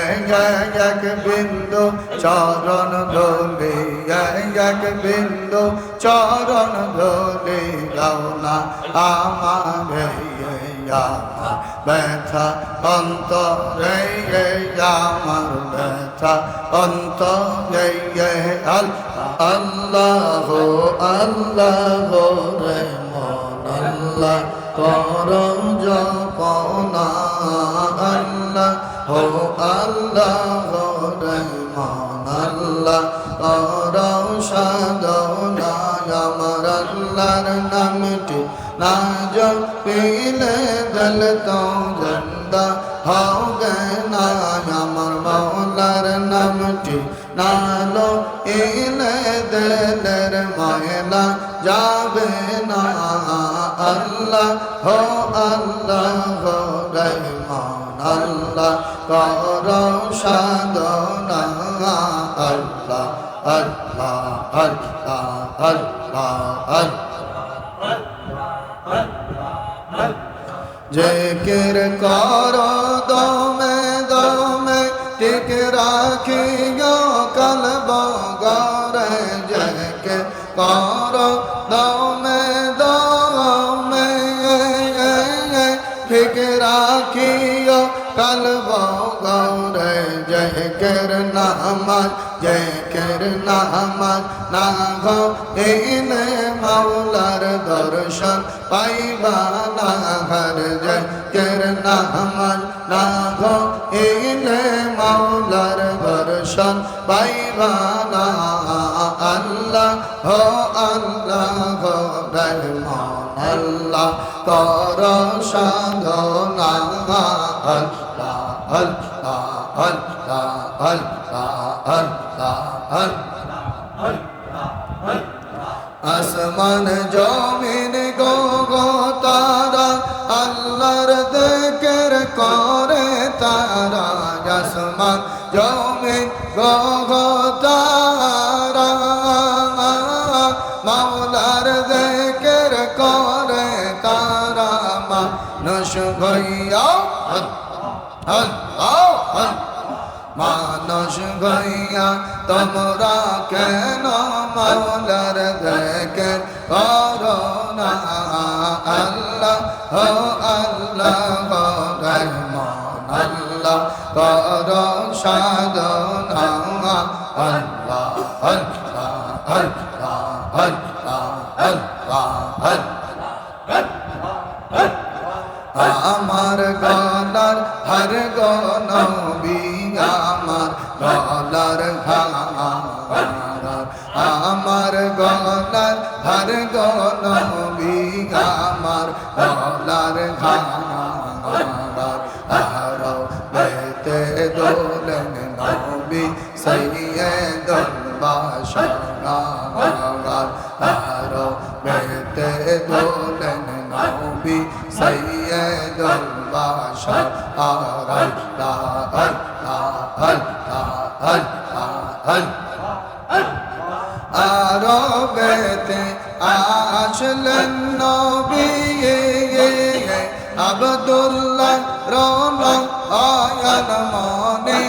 এক বিন্দু চরণ ধুলি এক বিন্দু চরণ ধুলি দাও না আমারে আমার ব্যথা অন্তরে আমার ব্যথা অন্তরে আল্লাহ আল্লাহ রে মন আল্লাহ করম জপনা আল্লাহ হো আল্লাহ রে মন আল্লাহ করম সাধনা আমার আল্লাহর নামটি না জপিলে দিল তো জিন্দা হবে না আমার মওলার নামটি না লো ইলে দিলের ময়লা যাবে না আল্লাহ হো আল্লাহ হো রহমান আল্লাহ করো সাধনা আল্লাহ আল্লাহ আল্লাহ আল্লাহ আল্লাহ জিকির করো দমে দমে ঠিক রাখিও কলব গরে জিকির করো দমে দমে ঠিক রাখিও কলব গরে জিকির নামাজ না গো এনে মাওলার দর্শন পাইবা না হর জিকির নামাজ না গো এনে মাওলার দর্শন পাইবা না আল্লাহ হো আল্লাহ হো রহমান আল্লাহ কর সাধনা আল্লাহ আল্লাহ আল্লাহ আল্লাহ আল্লাহ আসমান জমিন গো তারা আল্লাহর জিকির করে তারা আসমান জমিন গো তারা মাওলার জিকির করে তারা মানুষ ভইয়া মানুষ ভইয়া তোমরা কেন মাওলার জিকির করো না আল্লাহ হো আল্লাহ হো রহমান আল্লাহ করো সাধনা আল্লাহ আল্লাহ আল্লাহ আল্লাহ আল্লাহ আমার গলার হর গনবী আমার গলার আমার গলার হর গনবী আমার গলার আর বেতে দোলেন নবী সৈয়দুল বাশার আর বেতে দোলেন নবী সৈয়দুল বাশার আল্লাহ আল্লাহ আল্লাহ আল্লাহ আরবেতে আসলেন নবী আব্দুল্লাহ রহমান আয়ান মনে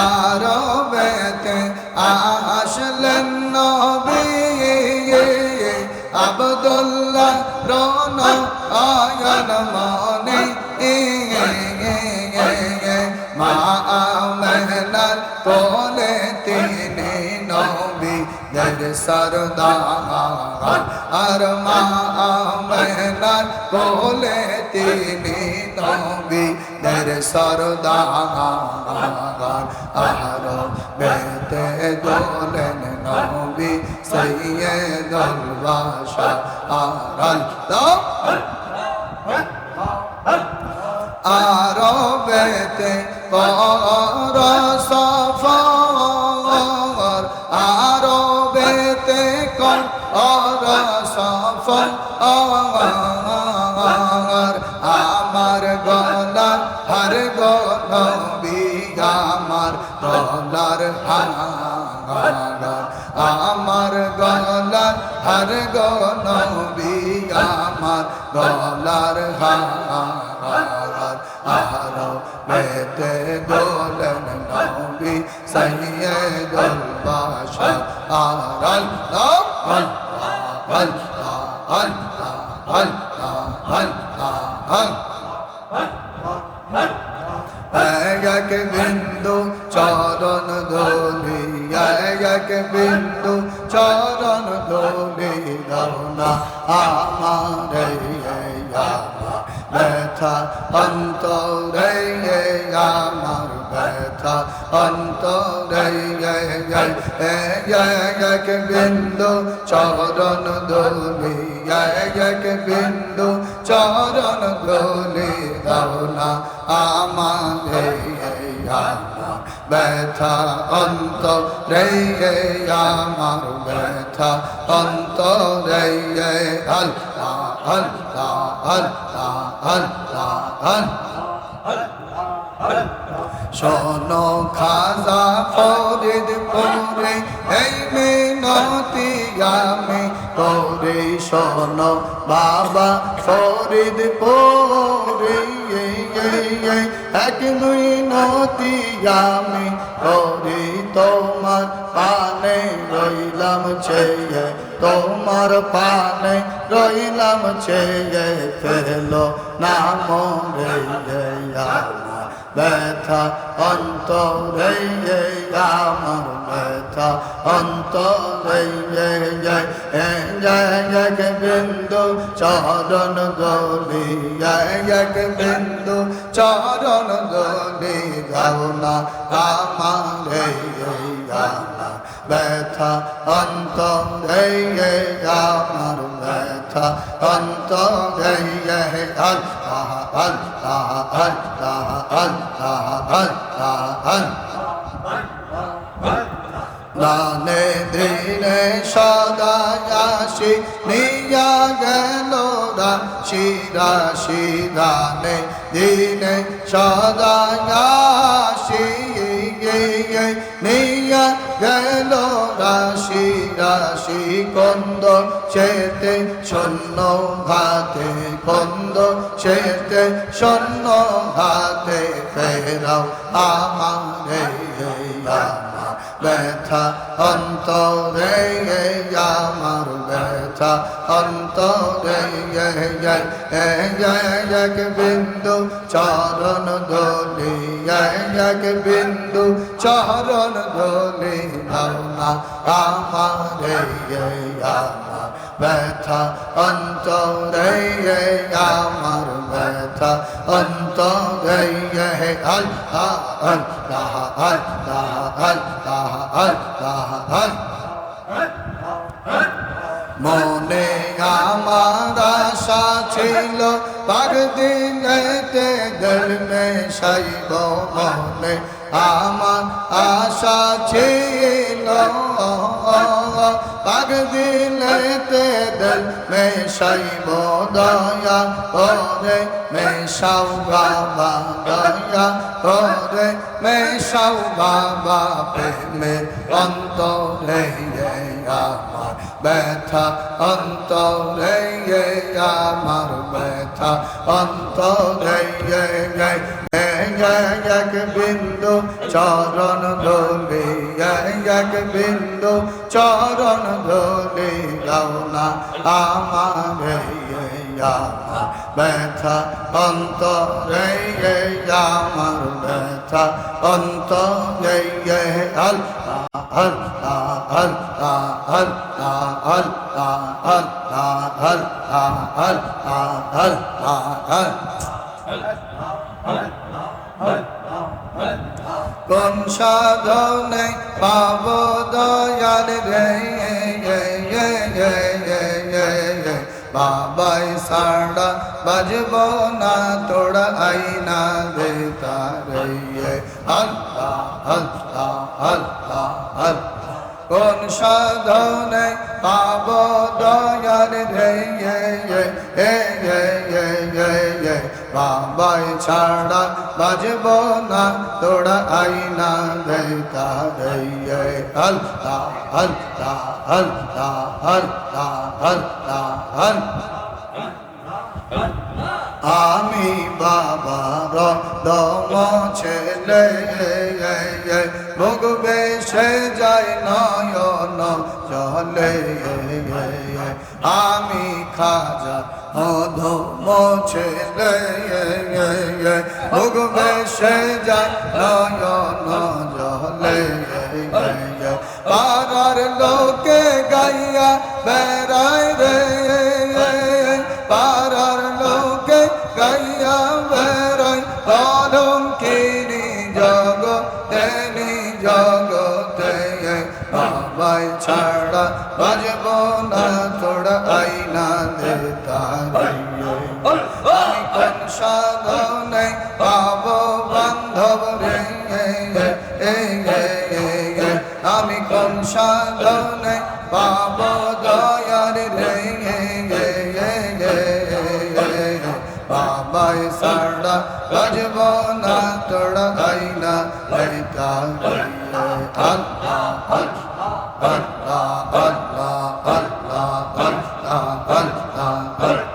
আরবেতে আসলেন নবী আব্দুল্লাহ রহমান আয়ান মনে মা আমেনার কোলে তিনি নবী দের সরদার আর মা আমেনার কোলে তিনি নবী দের সরদার আর বেতে দোলেন নবী সৈয়দুল বাশার আল্লাহ আরবেতে কর সফর আরবেতে কর সফর আমার গলার হর গনবী আমার গলার আমার গলার হর গনবী আমার আমার গলার হার আরো বেতে দোলেন নবী সাইয়্যিদুল বাশার আল্লাহ আল্লাহ আল্লাহ আল্লাহ এক বিন্দু চরণ ধুলি এক বিন্দু চরণ ধুলি দাও না আমার ব্যথা অন্তরে আমার ব্যথা অন্তরে এক বিন্দু চরণ ধুলি এক বিন্দু চরণ ধুলি দাও না আমার ব্যথা অন্তরে আমার ব্যথা অন্তরে আল্লাহ আল্লাহ আল্লাহ আল্লাহ শোনো খাজা ফরিদপুরে এই মিনতি আমি করি শোনো বাবা ফরিদপুরে এক মিনতি আমি করি তোমার পানে রইলাম ছেয়ে তোমার পানে রইলাম ছেয়ে ফেলো না মরে ব্যথা অন্তরে আমার ব্যথা অন্তরে এক বিন্দু চরণ দলি এক বিন্দু চরণ দলি গাও না আমার ব্যথা অন্তরে আমার ব্যথা অন্তরে আল্লাহ আল্লাহ আল্লাহ আল্লাহ আল্লাহ দানে দিনে সদা আসি নিয়া গেল রাশি রাশি দানে দিনে সদা আসি নিয়া গেল রাশি রাশি কন্দ চেতে শূন্য হাতে কন্দ চেতে শূন্য হাতে ফেরাও আমারে ব্যথা অন্তরে আমার ব্যথা অন্তরে এক বিন্দু চরণ ধুলি এক বিন্দু চরণ ধুলি দাও না আমারে আমার ব্যথা অন্তরে আমার ব্যথা অন্তরে আল্লাহ আল্লাহ আল্লাহ আল্লাহ আল্লাহ মনে আমার আশা ছিল পার দিনেতে দিল মে সাইব মনে আমার আশা ছিল পার দিনেতে দিল মে সাইব দয়া করে মেশাও বাবা দয়া করে মেশাও বাবা প্রেমে অন্তরে আমার ব্যথা অন্তরে আমার ব্যথা অন্তরে এক বিন্দু চরণ ধুলি এক বিন্দু চরণ ধুলি গাও না আমার ব্যথা অন্তরে আমার ব্যথা অন্তরে আল্লাহ আল্লাহ আল্লাহ আল্লাহ আল্লাহ আল্লাহ আল্লাহ কোন সাধনে পাব দয়াল রে বাবাই সাড়া বাজব না তোড়া আইনা দেতা রে আল্লাহ আল্লাহ আল্লাহ আল্লাহ কোন সাধনে পাব দয়াল রে বাবাই ছাড়া বাজব না তোড়া আইনা দেতা রে আল্লাহ আল্লাহ আল্লাহ আল্লাহ আল্লাহ আমি বাবার দম ছেলে মুখ বেশে যায় নয়ন জলে আমি খাজা মধুম ছেলে মুখ বেশে যায় নয়ন জলে পাড়ার লোকে গাইয়া বেড়ায় রে পাড়ার লোকে গাইয়া বেড়ায় কলঙ্কিনী জগতে জগতে বাবাই ছাড়া বাজব না তোড়া আইনা দে আমি কোন সাধনে পাব বান্ধব রে আমি কোন সাধনে পাব দয়ার রে বাবাই সাড়া বাজব না তোড়া আইনা আল্লাহ আল্লাহ আল্লাহ আল্লাহ আল্লাহ আল্লাহ